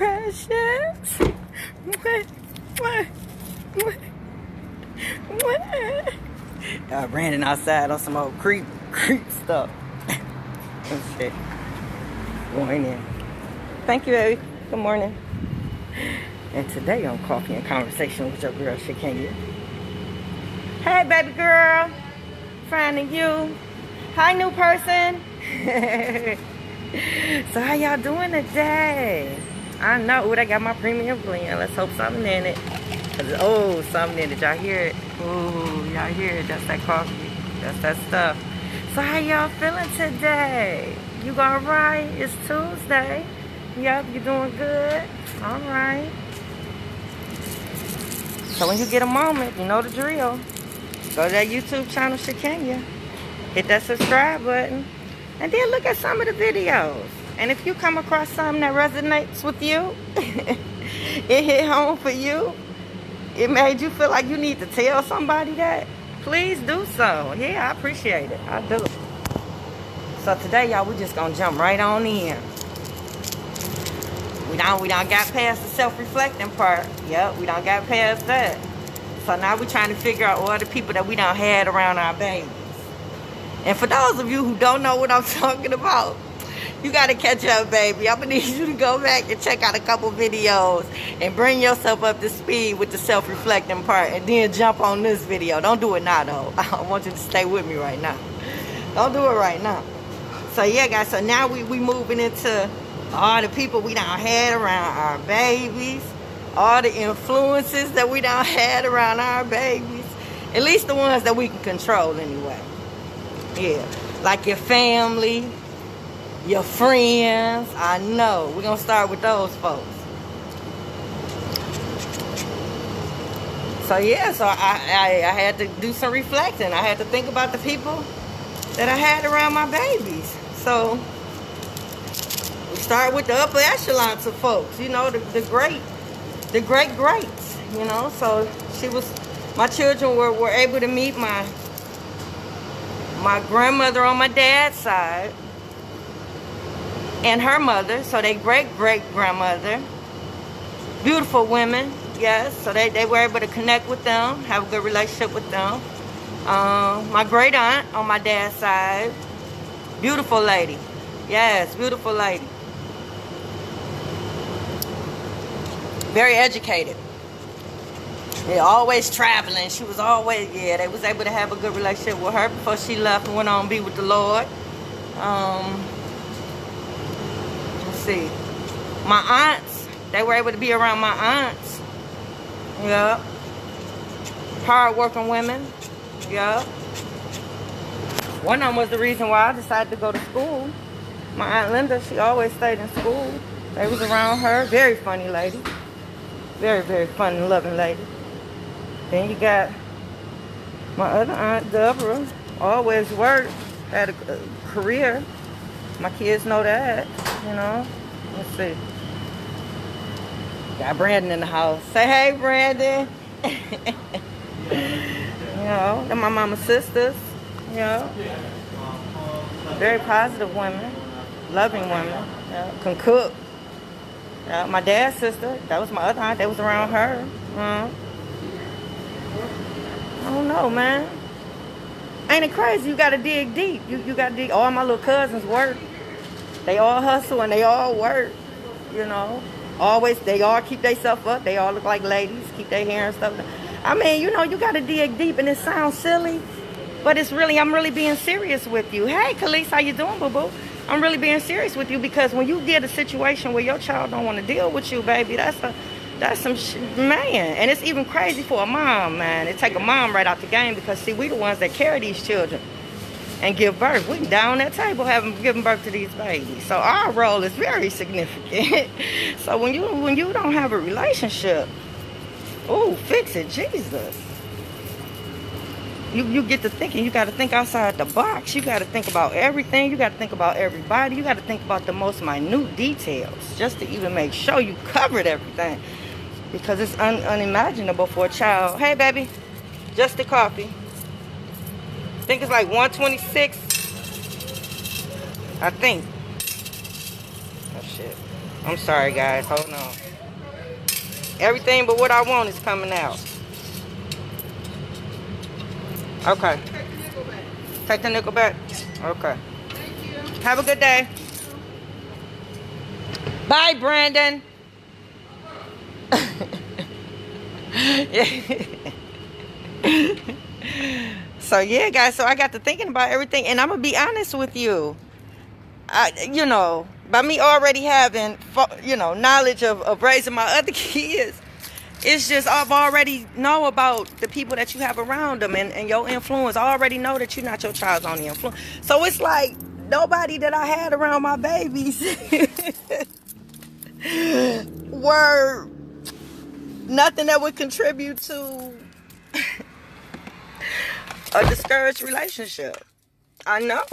precious. Brandon outside on some old creep stuff. And shit. Going in. Thank you, baby. Good morning. And today on Coffee and Conversation with your girl, Shakenya. Hey, baby girl. Finding you. Hi, new person. So how y'all doing today? I know. Ooh, they got my premium blend. Let's hope something in it. Oh, something in it. Y'all hear it? Ooh, y'all hear it. That's that coffee. That's that stuff. So how y'all feeling today? You all right? It's Tuesday. Yep, you doing good? All right. So when you get a moment, you know the drill. Go to that YouTube channel, Shakenya. Hit that subscribe button. And then look at some of the videos. And if you come across something that resonates with you, it hit home for you, it made you feel like you need to tell somebody that, please do so. Yeah, I appreciate it. I do. So today, y'all, we just gonna jump right on in. We done got past the self-reflecting part. Yep, we done got past that. So now we trying to figure out all the people that we done had around our babies. And for those of you who don't know what I'm talking about, you got to catch up, baby. I'm going to need you to go back and check out a couple videos and bring yourself up to speed with the self-reflecting part and then jump on this video. Don't do it now, though. I want you to stay with me right now. Don't do it right now. So, yeah, guys, so now we moving into all the people we done had around our babies, all the influences that we done had around our babies, at least the ones that we can control anyway. Yeah, like your family, your friends. I know. We're going to start with those folks. So, yeah, so I had to do some reflecting. I had to think about the people that I had around my babies. So, we start with the upper echelons of folks, you know, the greats, you know. So, my children were able to meet my grandmother on my dad's side and her mother, so they great-great-grandmother. Beautiful women, yes. So they were able to connect with them, have a good relationship with them. My great aunt on my dad's side, beautiful lady. Yes, beautiful lady. Very educated. They're always traveling. She was always, yeah, they was able to have a good relationship with her before she left and went on to be with the Lord. Let's see. My aunts, they were able to be around my aunts. Yeah. Hard-working women. Yeah. One of them was the reason why I decided to go to school. My Aunt Linda, she always stayed in school. They was around her. Very funny lady. Very, very fun and loving lady. Then you got my other aunt, Deborah, always worked, had a career. My kids know that, you know. Let's see. Got Brandon in the house. Say hey, Brandon. You know, they're my mama's sisters, you know. Very positive women, loving women, you know, can cook. My dad's sister, that was my other aunt, that was around her. I don't know, man. Ain't it crazy? You gotta dig deep. You gotta dig. All my little cousins work. They all hustle and they all work. You know, they all keep themselves up. They all look like ladies, keep their hair and stuff. I mean, you know, you gotta dig deep, and it sounds silly, but I'm really being serious with you. Hey, Khalees, how you doing, boo-boo? I'm really being serious with you, because when you get a situation where your child don't want to deal with you, baby, that's some man. And it's even crazy for a mom, man. It take a mom right out the game, because see, we the ones that carry these children and give birth. We down that table giving birth to these babies. So our role is very significant. So when you don't have a relationship, oh, fix it, Jesus. You get to thinking, you got to think outside the box. You got to think about everything. You got to think about everybody. You got to think about the most minute details just to even make sure you covered everything. Because it's unimaginable for a child. Hey, baby, just the coffee. I think it's like 126. I think. Oh, shit. I'm sorry, guys. Hold on. Everything but what I want is coming out. Okay. Take the nickel back. Okay. Have a good day. Bye, Brandon. So yeah, guys. So I got to thinking about everything, and I'm gonna be honest with you. By me already having, knowledge of raising my other kids, it's just I've already know about the people that you have around them and your influence. I already know that you're not your child's only influence. So it's like nobody that I had around my babies were nothing that would contribute to a discouraged relationship. I know.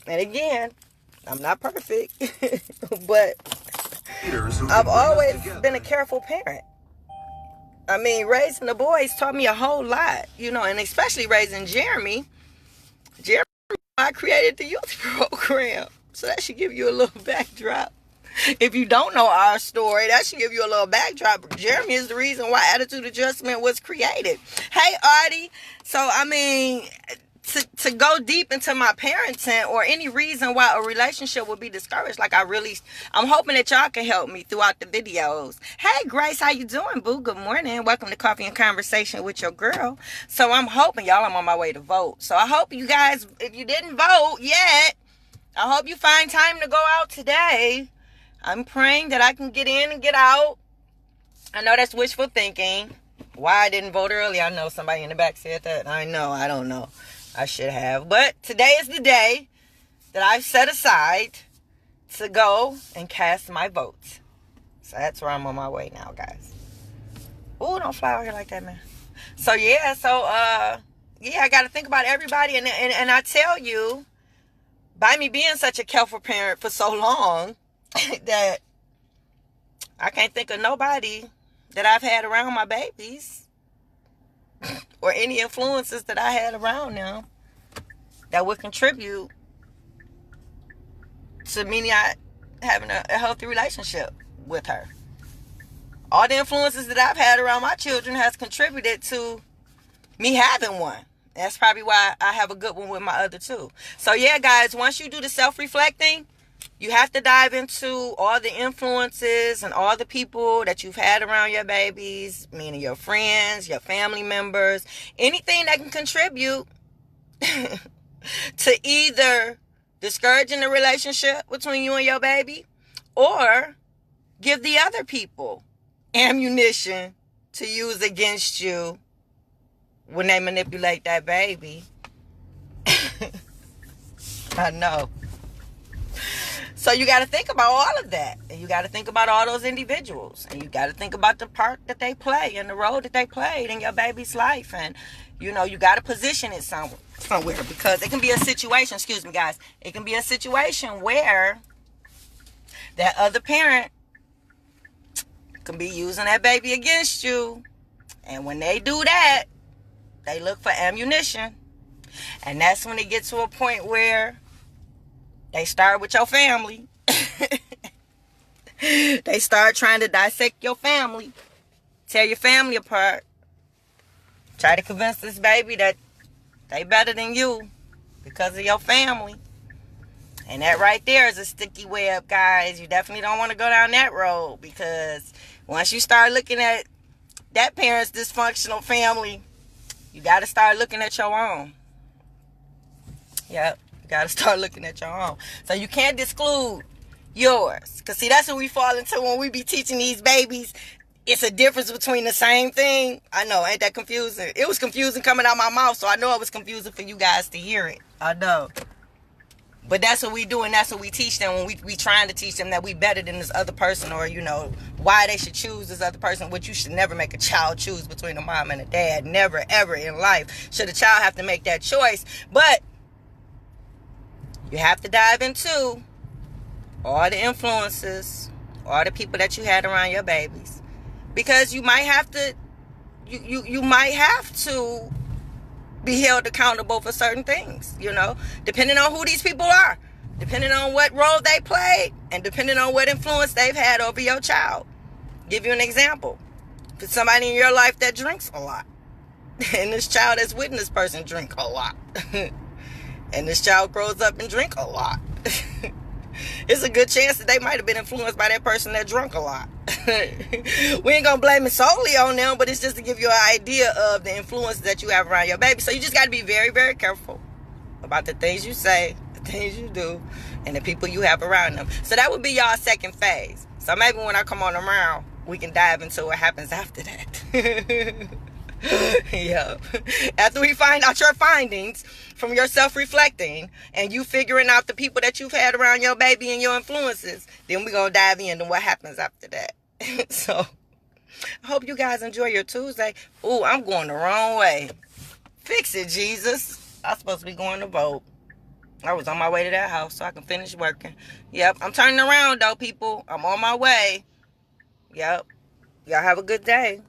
And again, I'm not perfect, but I've always been a careful parent. I mean, raising the boys taught me a whole lot, and especially raising Jeremy. I created the youth program. So that should give you a little backdrop. If you don't know our story, that should give you a little backdrop. Jeremy is the reason why Attitude Adjustment was created. Hey, Artie. So, I mean, to go deep into my parenting or any reason why a relationship would be discouraged, I'm hoping that y'all can help me throughout the videos. Hey, Grace, how you doing, boo? Good morning. Welcome to Coffee and Conversation with your girl. So I'm hoping, y'all, I'm on my way to vote. So I hope you guys, if you didn't vote yet, I hope you find time to go out today. I'm praying that I can get in and get out. I know that's wishful thinking. Why I didn't vote early, I know somebody in the back said that. I don't know. I should have. But today is the day that I've set aside to go and cast my vote. So that's where I'm on my way now, guys. Ooh, don't fly out here like that, man. So, yeah. I got to think about everybody. And I tell you, by me being such a careful parent for so long, that I can't think of nobody that I've had around my babies or any influences that I had around them that would contribute to me not having a healthy relationship with her. All the influences that I've had around my children has contributed to me having one. That's probably why I have a good one with my other two. So yeah, guys, once you do the self-reflecting, you have to dive into all the influences and all the people that you've had around your babies, meaning your friends, your family members, anything that can contribute to either discouraging the relationship between you and your baby or give the other people ammunition to use against you when they manipulate that baby. I know. So you got to think about all of that. And you got to think about all those individuals. And you got to think about the part that they play and the role that they played in your baby's life. And, you got to position it somewhere. Because it can be a situation, excuse me, guys. It can be a situation where that other parent can be using that baby against you. And when they do that, they look for ammunition. And that's when it gets to a point where they start with your family. They start trying to dissect your family. Tear your family apart. Try to convince this baby that they better than you because of your family. And that right there is a sticky web, guys. You definitely don't want to go down that road, because once you start looking at that parent's dysfunctional family, you got to start looking at your own. Yep. You got to start looking at your own. So you can't exclude yours. Because, see, that's what we fall into when we be teaching these babies. It's a difference between the same thing. I know, ain't that confusing? It was confusing coming out my mouth, so I know it was confusing for you guys to hear it. I know. But that's what we do, and that's what we teach them when we trying to teach them that we better than this other person, or, why they should choose this other person, which you should never make a child choose between a mom and a dad. Never, ever in life should a child have to make that choice. But you have to dive into all the influences, all the people that you had around your babies. Because you might have to, you might have to be held accountable for certain things, depending on who these people are, depending on what role they played, And depending on what influence they've had over your child. Give you an example. For somebody in your life that drinks a lot. And this child has witnessed this person drink a lot. And this child grows up and drink a lot. It's a good chance that they might have been influenced by that person that drunk a lot. We ain't gonna blame it solely on them, but it's just to give you an idea of the influence that you have around your baby. So you just got to be very, very careful about the things you say, the things you do, and the people you have around them. So that would be y'all's second phase. So maybe when I come on around, we can dive into what happens after that. Yeah. After we find out your findings from your self-reflecting and you figuring out the people that you've had around your baby and your influences, then we're going to dive into what happens after that. So I hope you guys enjoy your Tuesday. Ooh, I'm going the wrong way. Fix it, Jesus. I'm supposed to be going to vote. I was on my way to that house so I can finish working. Yep, I'm turning around though, people. I'm on my way. Yep. Y'all have a good day.